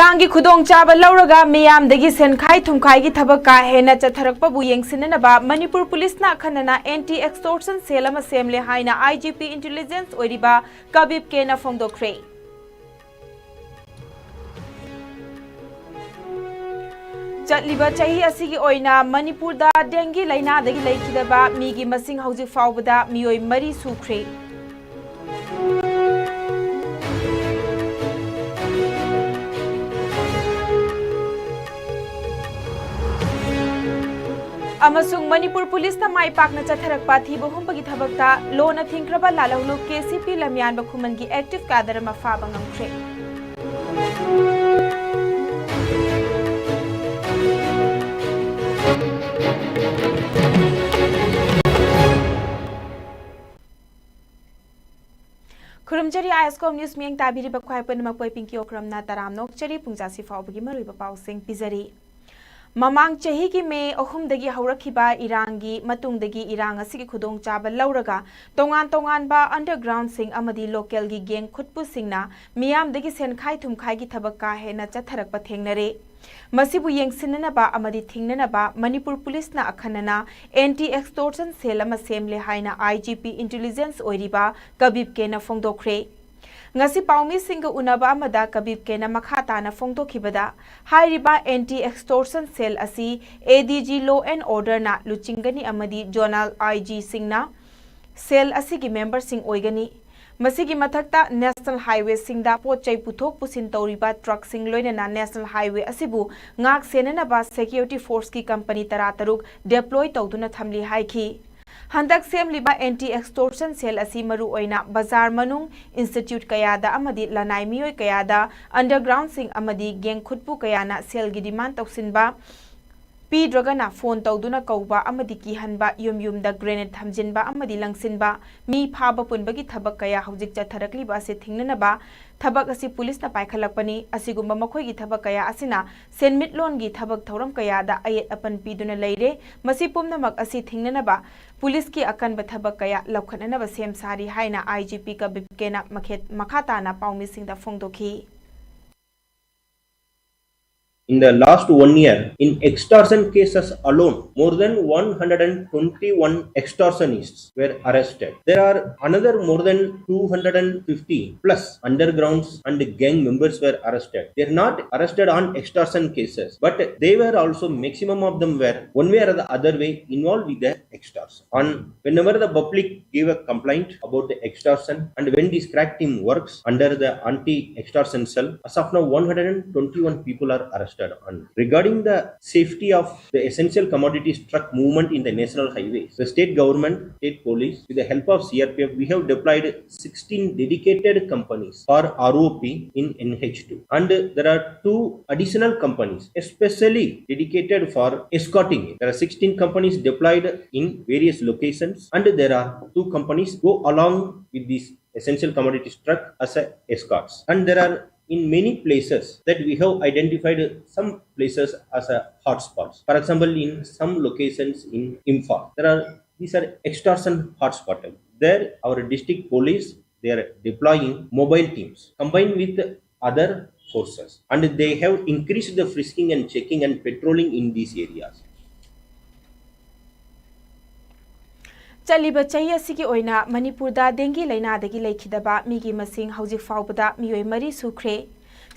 इरांगी खुदोंग चाबा लौरगा मियामदगी सेनखाई थुमखाई की थबक का हेना चथरकपबु येंगसिननबा मणिपुर पुलिस ना खनना एंटी एक्सटोर्शन सेल अमा सेमले हाइना आईजीपी इंटेलिजेंस ओरिबा कबिब केना फोंदोख्रे चटलिबा चाही असिगी ओइना मणिपुर दा डेंगी लाइनादगी लेखिदबा मीगी मसिंग हौजिक फावबदा मियोय मरी सुख्रे अमसुंग मणिपुर पुलिस ना माई पाकना चथरकपा थीबो हुंपगी थबकता लोना थिंख्रबा लालहुलु केसीपी लमयानबा खुमनगी एक्टिव कादर मा फाबा ngamkhre खुरमजरी ISCOM न्यूज मियंग ताबिरी बख्वाई पनमक पय पिंकी ओक्रमना तरामनोक चरी पुंजासी फावबगी मरुइबा पाउसिंग पिजरी ममांग चही की मे अहुमदगी हौरखिबा इरांगी मतुंगदगी इरांग असिगी खुदोंग चाबा लौरगा तोंगान तोंगानबा अंडरग्राउंड सिंग अमदी लोकल गी गैंग खुदपु सिंगना मियामदगी सेनखाई थुमखाई की थबक का हेना चथरकपा थेंगनरे मसिबु येंगसिननबा अमदी थिंगननबा मणिपुर पुलिस ना अखनना एंटी एक्सटोर्शन सेल अमा सेमले हाइना आईजीपी इंटेलिजेंस ओरिबा कबिब केना फोंदोख्रे ngasi paumi singa unaba amada kabib kena makha tana phongdokhibada hairiba anti extortion cell asi ADG law and order na luchingani amadi zonal IG singna cell asi gi member sing oigani masigi mathakta national highway singda pochai puthok pusin toriba truck sing loina na national highway asibu ngak senana ba security force ki company tarataruk deploy tawduna thamli haiki हंदक सेमलिबा anti extortion cell असी मरु ओइना बाजार मनुंग institute कयादा अमदी लनाई मियोय कयादा अंडरग्राउंड सिंग अमदी गैंग खुदपु कयाना सेल गी डिमांड तौसिनबा पीड्रगना फोन तौदुना कौबा अमदी किहनबा युम-युमदा ग्रेनेड थमजिनबा अमदी लंगसिनबा मी फाबा पुनबगी थबक कया हौजिक चथरकलिबा से थिंगननबा थबक असी पुलिस ना पाइखलकपनी असिगुम्बा मखोयगी थबक कया असिना सेनमिटलोनगी थबक थौरम कयादा अयेत अपन पीदुना लेरे मसी पुमनमक असी थिंगननबा पुलिस की अकनबा थबक कया लौखननबा सेम सारी हाइना आईजीपी का बिपकेना मखाताना पाउमिसिंगदा फोंदोखी In the last 1 year, in extortion cases alone, more than 121 extortionists were arrested. There are another more than 250 plus undergrounds and gang members were arrested. They are not arrested on extortion cases, but they were also, maximum of them were one way or the other way involved with the extortion. And whenever the public gave a complaint about the extortion, and when this crack team works under the anti-extortion cell, as of now 121 people are arrested. On. Regarding the safety of the essential commodities truck movement in the national highways, the state government, state police, with the help of CRPF, we have deployed 16 dedicated companies for ROP in NH2. And there are 2 additional companies, especially dedicated for escorting. There are 16 companies deployed in various locations, and there are 2 companies go along with these essential commodities truck as a escorts. And there are in many places that we have identified some places as a hotspots. For example, in some locations in Imphal, these are extortion hotspots. There, our district police, they are deploying mobile teams combined with other forces, and they have increased the frisking and checking and patrolling in these areas. चलिबा चाही असिगी ओइना मणिपुरदा dinghy लाइनादगी लेखिदबा मीगी मसिंग हौजिक फावबदा मियोय मरी सुख्रे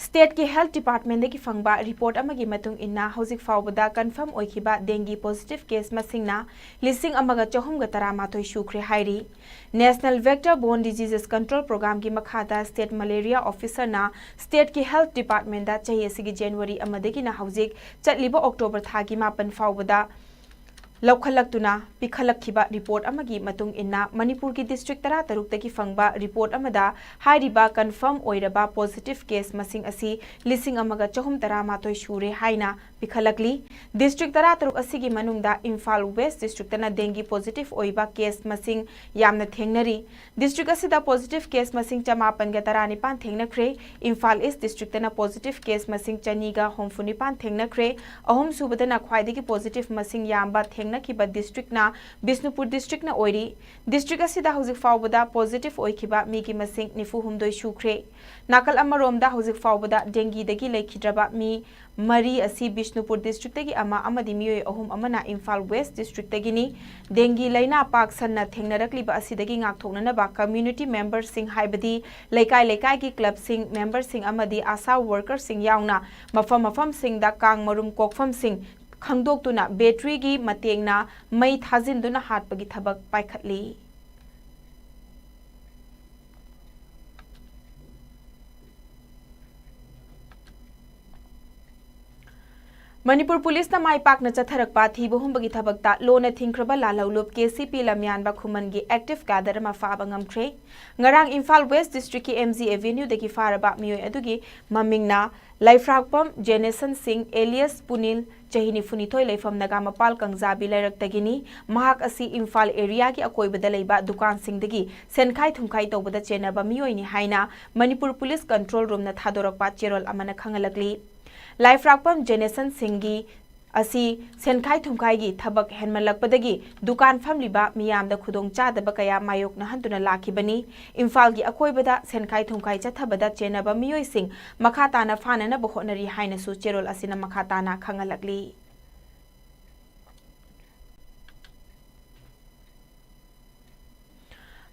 state की health department की फंगबा report अमगी मतुंग इन्ना हौजिक फावबदा कंफर्म ओइखिबा डेंगी पॉजिटिव केस मसिंगना लिसिंग अमगा चहुमगा तरामाथोय सुख्रे हाइरी national vector borne diseases control programme की मखादा स्टेट मलेरिया ऑफिसर ना स्टेट की हेल्थ डिपार्टमेंट दा चाही असिगी जनवरी अमदगी ना हौजिक चटलिबा अक्टोबर थागी 9 फावबदा लौखलक्तुना पिखलक्खिबा रिपोर्ट अमगी मतुंग इन्ना मणिपुर की डिस्ट्रिक्ट 13 तकी फंगबा रिपोर्ट अमदा हाइरिबा कंफर्म ओइरबा पॉजिटिव केस मसिंग असी लिसिंग अमगा चहुम तरामाथोय सुरे हाइना पिखलक्ली District tara taruk asigi manungda Imphal West District na dengue positive oiba case masing yamna thengnari. District asida positive case masing chamapan ga tarani pan thengnakre. Imphal East District na positive case masing chaniga homfuni pan thengnakre. Ahom subadana khwaidagi positive masing yamba thengnakiba district na Bishnupur District na oiri. District asida hauzik faubada positive oikiba migi masing nifu humdoi shukre. Nakal amaromda hauzik faubada dengue dagi laikhidraba mi Mari asi Bishnupur District tagi ama amadi miyoi ahum amana Imphal West District tagini dengue laina pak sanna thengnarakliba asidagi ngakthoknanaba community members sing haibadi laikai ki club sing members sing amadi asa workers sing yauna mafam sing da kang marum kokfam sing khangdoktuna battery gi matengna mai thajinduna hatpagi thabak paikhatli. Manipur Police na mai pak na chatharakpa thiba humbagi thabakta lona thingkraba lalaulup KCP lamyanba khumangi active gather ma faba ngamkhre ngarang Imphal West District ki MG Avenue degi faraba miyoi adugi mamingna Laifrakpam Jenison Singh alias Punil chahini funithoi leifam naga mapal kangzabi lairak tagini mahak asi Imphal area ki akoibada leiba dukan singdagi senkhai thumkhai tobada chenaba miyoi ni haina Manipur Police Control Room na thadorakpa cherol amana khangalakli. Laifrakpam Jenison Singhi asi senkhai thumkhai gi thabak henmalakpadagi dukan famliba miyamda khudong chadaba kaya mayok na handuna lakhibani Imphal gi akoibada senkhai thumkhai chathabada chenaba miyoi sing makhatana phanana bohonari haina su cherol asina makhatana khangalakli.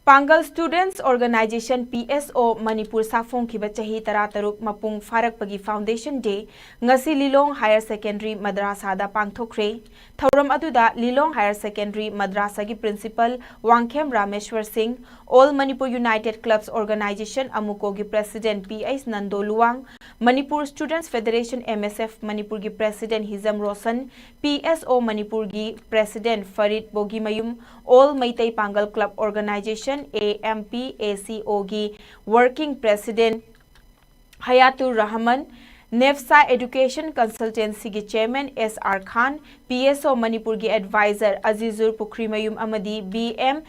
Pangal Students Organization PSO Manipur Safong Kiba Chahi Tarataruk Mapung Farak Pagi Foundation Day Ngasi Lilong Higher Secondary Madrasa da Pangthokre Thauram aduda Lilong Higher Secondary Madrasa gi Principal Wangkhem Rameshwar Singh All Manipur United Clubs Organization Amuko gi President PS Nandoluwang Manipur Students Federation MSF Manipur gi President Hizam Rosan PSO Manipur gi President Farid Bogimayum All Maitai Pangal Club Organization AMP ACO gi Working President Hayatur Rahman Nefsa Education Consultancy gi Chairman SR Khan PSO Manipur gi Advisor Azizur Pukrimayum Amadi BM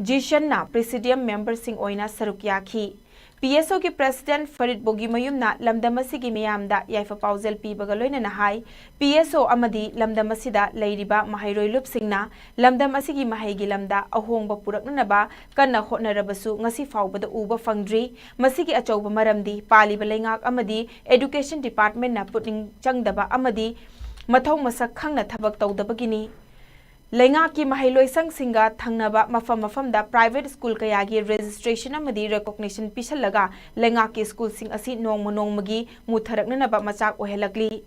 Jishanna Presidium Member Sing Oina Sarukyaki PSO ki President Farid Bogimayum na lamdamasi gi miyamda yaifa pausel pibaga loina na hai PSO amadi lamdamasida leiriba mahairoi lup singna lamdamasi gi mahai gi lamda ahongba purakna ba kanna hotnarabasu ngasi faubada uba fangdri masigi achauba maramdi paliba lengak amadi Education Department na putning changdaba amadi mathau masak khangna thabak tawdabagini Lenga ki mahiloisang singa thangnaba mafam da private school kayagi registration amadi recognition pisalaga lenga ki school sing asi nongmagi mutharakna naba machak ohelakli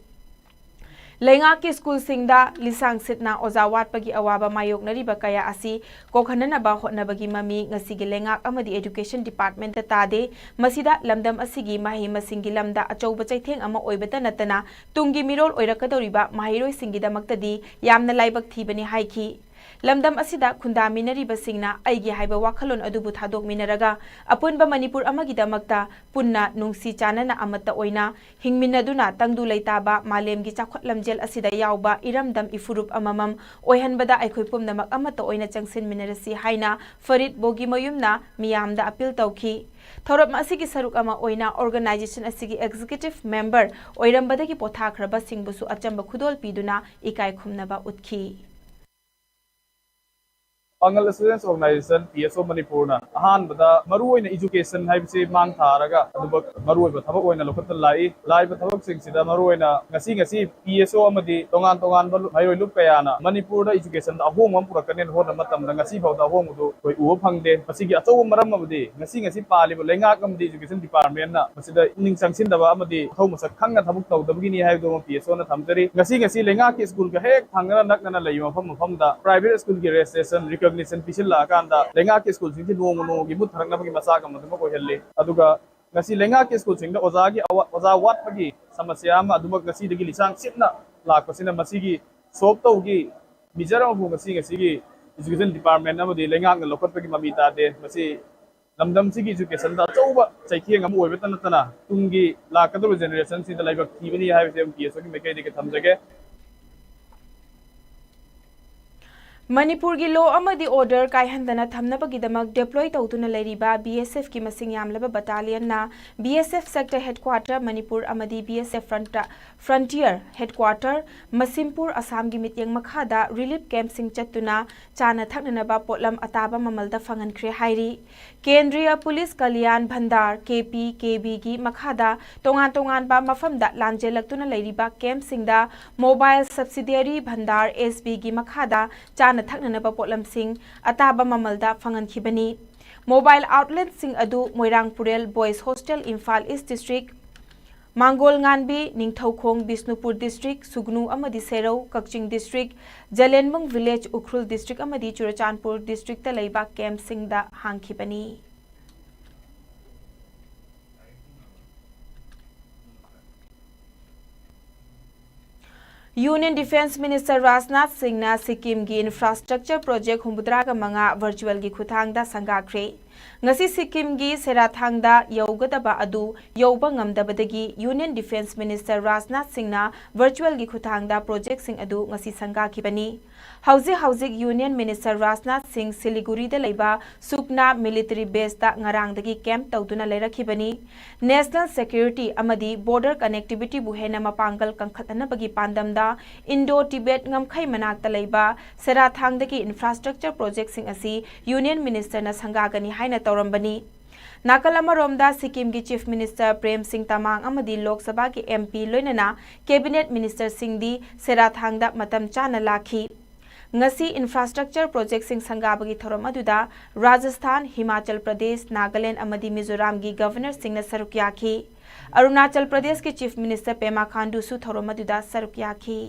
Lenga ki school singda lisang sitna ozawat pagi awaba mayok nariba kaya asi kokhanana ba hotnabagi mami ngasigi lenga amadi Education Department ta tade masida lamdam asigi mahi masingi lamda achauba chaitheng ama oibata natana tungi mirol oirakadoriba mahiroi singidamakta yamna laibak thibani haiki Lamdam asida khundaminariba singna aigi haiba wakhalon adubu thadok minaraga apunba Manipur amagidamakta punna nungsi chanana amata oina hingminaduna tangdu leitaba malemgi chakhot lamjel asida yauba iramdam ifurup amamam oihanbada aikhoi pumnamak amata oina changsin minarasi haina Farid Bogimayumna miyamda appeal tawki Thorop asigi saruk ama oina organization asigi executive member oirambadagi pothakraba singbusu achamba khudol piduna ikai khumnaba utki Pangal Students Organization PSO Manipur na ahan bada maruoy na education haibsi mang tharaga adubak maruoy ba thabak oina lokhat lai ba thabak sing sida maruoy na ngasi PSO amadi tongan ba hairoi lup kaya na Manipur da education da ahong mam purakanen hon matam da ngasi bau da ahong du koi u phangde masigi achaw maram amadi ngasi pali ba lenga kamdi education department na masida ning sangsin da ba amadi thau masak khangna thabuk taw da bugini haibdo PSO na thamjari ngasi lenga ki school ga hek thangna nakna layu mafam da private school ki registration recognition pisilla kanda lenga ki school sing no gi mut tharangna bagi masa kam dum ko helle aduga ngasi lenga ki school sing da oza wat bagi samasya ma aduma ngasi dagi lisang sitna lakosina masigi sop to gi mijaram bu ngasi gi education department na modi lenga ng lokot bagi mamita de masi lamdam sigi education da chauba chaikhiang am oibe tanatana tungi lakadru generation si da laibak thibani haibse am PSO ki mekai de ke thamjage Manipur की law अमदी order कायहंदना थमनबगिदमक deploy तौदुना लेरिबा BSF की मसिंग यामलबा battalion ना बीएसएफ सेक्टर हेडक्वार्टर मणिपुर अमदी BSF frontier headquarter Masimpur Assam की मित्यंग मखादा रिलीफ कैंप सिंग चतुना चाना थकननबा पोटलम अताबा ममलदा फंगनख्रे हाइरी केंद्रीय पुलिस कल्याण भंडार केपी केबी की मखादा तोंगान तोंगानबा मफमदा लांजेलक्तुना लेरिबा कैंप सिंगदा मोबाइल सब्सिडियरी भंडार एसबी की मखादा चाना थकननबा पोटलम सिंह अताबा ममलदा फंगनखिबनी मोबाइल आउटलेट सिंह अदु Moirangpurel boys hostel Imphal east district Mangolnganbi Ningthoukhong Bishnupur district Sugnu अमदी Serou Kakching district Jalenmung village Ukhrul district अमदी चुरचानपुर डिस्ट्रिक्ट तलैबा कैंप सिंगदा हांगखिबनी union defence minister Rajnath Singh Sikkim की इंफ्रास्ट्रक्चर प्रोजेक्ट हुंबुद्रागा मंगा वर्चुअल की खुथांगदा संगाख्रे ngasi सिक्किम की सेराथांगदा यौगदबा अदु यौबा ngamdabadagi union defence minister Rajnath Singh virtual की खुथांगदा प्रोजेक्ट सिंह अदु ngasi संगाखिबनी हौजिक यूनियन मिनिस्टर राजनाथ सिंह सिलीगुड़ी लेबा सुकना मिलिटरी बेस ता ngarangdagi कैंप तौदुना लेरखिबनी नेशनल सिक्योरिटी अमदी बॉर्डर कनेक्टिविटी बुहेना मपांगल कंखतनबगी पांदमदा इंडो तिबेट ngamkhai manakta लेबा सेराथांगदगी इंफ्रास्ट्रक्चर प्रोजेक्ट सिंह असी यूनियन मिनिस्टर ना संगागनी हाइना तौरंबनी नाकल अमरोमदा सिक्किम की चीफ मिनिस्टर प्रेम सिंह तमांग अमदी लोकसभा के एमपी लोइनना कैबिनेट मिनिस्टर सिंहदी सेराथांगदा मतम चाना lucky ngasi infrastructure project Singh संगाबगी theorem अदुदा Rajasthan Himachal Pradesh Nagaland अमदी Mizoram की गवर्नर सिंह ने सरुक याखी अरुणाचल प्रदेश के चीफ मिनिस्टर पेमा खांडू सु थोरम अदुदा सरुक याखी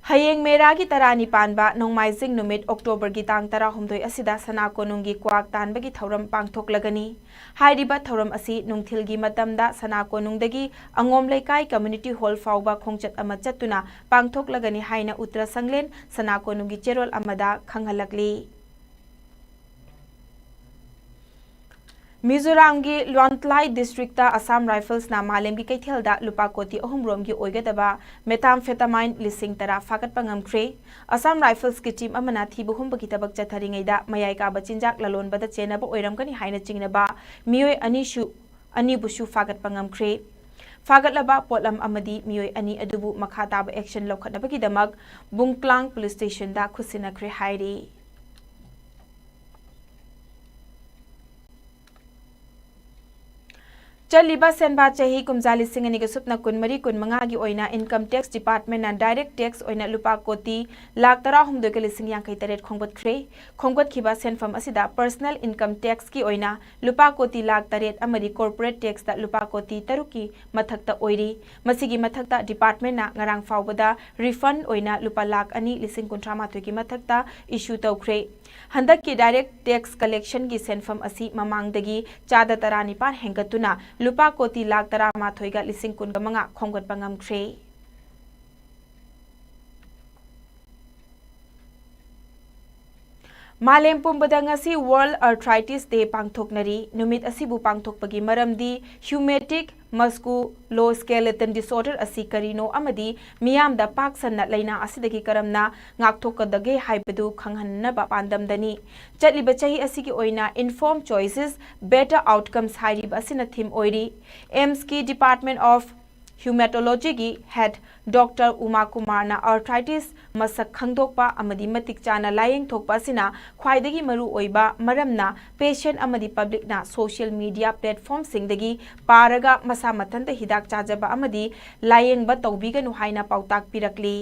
हयेंग मेरा की तरानी पानबा नोंमाइजिंग नुमित अक्टोबर की तांग तरा हुमदोय असिदा सना कोनुंगी क्वाक तानबगी थौरम पांगथोकलगनी हाइरिबा थौरम असी नुंगथिलगी मतमदा सना कोनुंगदगी अंगोम लेकाई कम्युनिटी हॉल फाउबा खोंगचत अमा चतुना पांगथोकलगनी हाइना उत्तर संगलेन सना कोनुंगी चेरोल अमदा खंगहलकली मिजोरम की लोंतलाई डिस्ट्रिक्ट असम राइफल्स ना मालेम की कैथेलदा लुपा कोटी अहुमरोम की ओइगदबा मेथाम्फेटामाइन लिसिंग तरा फाकटपा ngamkhre असम राइफल्स की टीम अमना थी बहुम की तबक चथरिंगैदा मयाई का बचिंजाक ललोनबदा चेनबा ओइरमगनी हाइना चिंगनबा मियोय अनिबुसु फाकटपा ngamkhre फागतलबा पोटलम अमदी मियोय अनि अदुबु मखा ताब एक्शन लौखटनबगी दमक बुंगक्लांग पुलिस स्टेशन दा खुसिनख्रे हाइरी चलिबा सेनबा चही कुमजाली सिंगनी के सुपना कुनमरी कुनमंगा की ओइना इनकम टैक्स डिपार्टमेंट ना डायरेक्ट टैक्स ओइना लुपा कोटी लाख तरा हुमदो के लिसिंग यांखै तरेट खोंगबत खिबा सेनफम असिदा पर्सनल इनकम टैक्स की ओइना लुपा कोटी लाख तरेट अमरी कॉर्पोरेट टैक्स दा लुपा कोटी तरुकी मथक्ता ओइरी मसिगी मथक्ता डिपार्टमेंट ना ngarang फाउबदा रिफंड ओइना लुपा लाख अनि लिसिंग कुंट्रा माथोय की मथक्ता इशू तौख्रे हंदक की डायरेक्ट टैक्स कलेक्शन की सेनफम असी ममांगदगी चादा तरा निपान हेंगतुना लुपा कोटी लाख तरा माथोयगा लिसिंग कुनगा मंगा खोंगतपा ngamkhre मालेम पुंबदा ngasi वर्ल्ड आर्थराइटिस डे पांगथोकनरी नुमित असिबु पांगथोकपगी मरमदी ह्यूमेटिक मस्कुलोस्केलेटन डिसऑर्डर असी करिनो अमदी मियामदा पाकसन्ना लैना असिदगी करमना ngakthokadage हाइबदु खंगहन्नबा पांदमदनी चटलिबा चही असिगी ओइना इन्फॉर्म चॉइसेस बेटर आउटकम्स हाइरिबा असिना थीम ओइरी एम्स की डिपार्टमेंट ऑफ ह्यूमेटोलॉजी की हेड डॉक्टर उमा कुमार ना आर्थराइटिस मसक खंगदोकपा अमदी मतिक चाना लायेंग थोकपा सिना ख्वाइदगी मरु ओइबा मरमना पेशेंट अमदी पब्लिक ना सोशल मीडिया प्लेटफॉर्म सिंगदगी पारगा मसा मथंत हिदाक चाजबा अमदी लायेंग बा तौबीगनु हाइना पाउताक पिरकली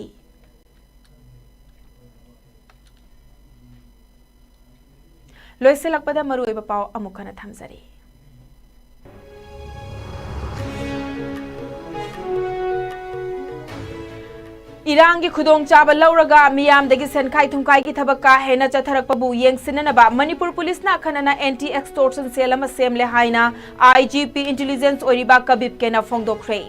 लोइसेलकपदा मरु ओइबा पाउ अमुखना थमजरी इरांग की खुदोंग चाबा लौरगा मियामदगी सेनखाई थुंखाई की थबक का हेना चथरकपबु येंगसिननबा मणिपुर पुलिस ना खनना एंटी एक्सटोर्शन सेल अमा सेमले हाइना आईजीपी इंटेलिजेंस ओरिबा कबिब केना फोंगदोख्रे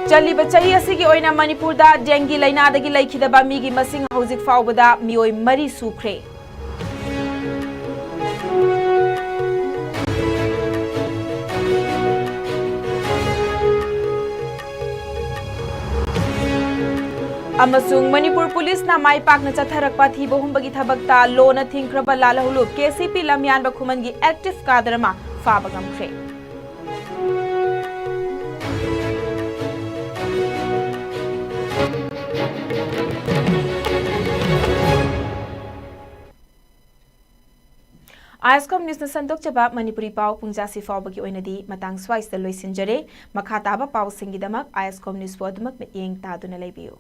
चलिबा चही असिगी ओइना मणिपुर दा डेंगी लाइनादगी लैखिदबा मीगी मसिंग हौजिक फाउबदा मियोय मरी सुख्रे अमसुंग मणिपुर पुलिस ना माई पाकना चथरकपा थीब हुंबगी थबकता लोना थिंख्रबा लालहुलु केसीपी लमयानबा खुमनगी एक्टिव कादरमा फाबा गमख्रे ISCOM न्यूज़ संतोक चबा मणिपुरी पाव पुंजासी फावबगी ओइनदी मतंग स्वाइस द लोइसिनजरे मखा ताबा पाव सिंगिदमक ISCOM न्यूज़ पोदमक मित्येंग तादुना लेबियो।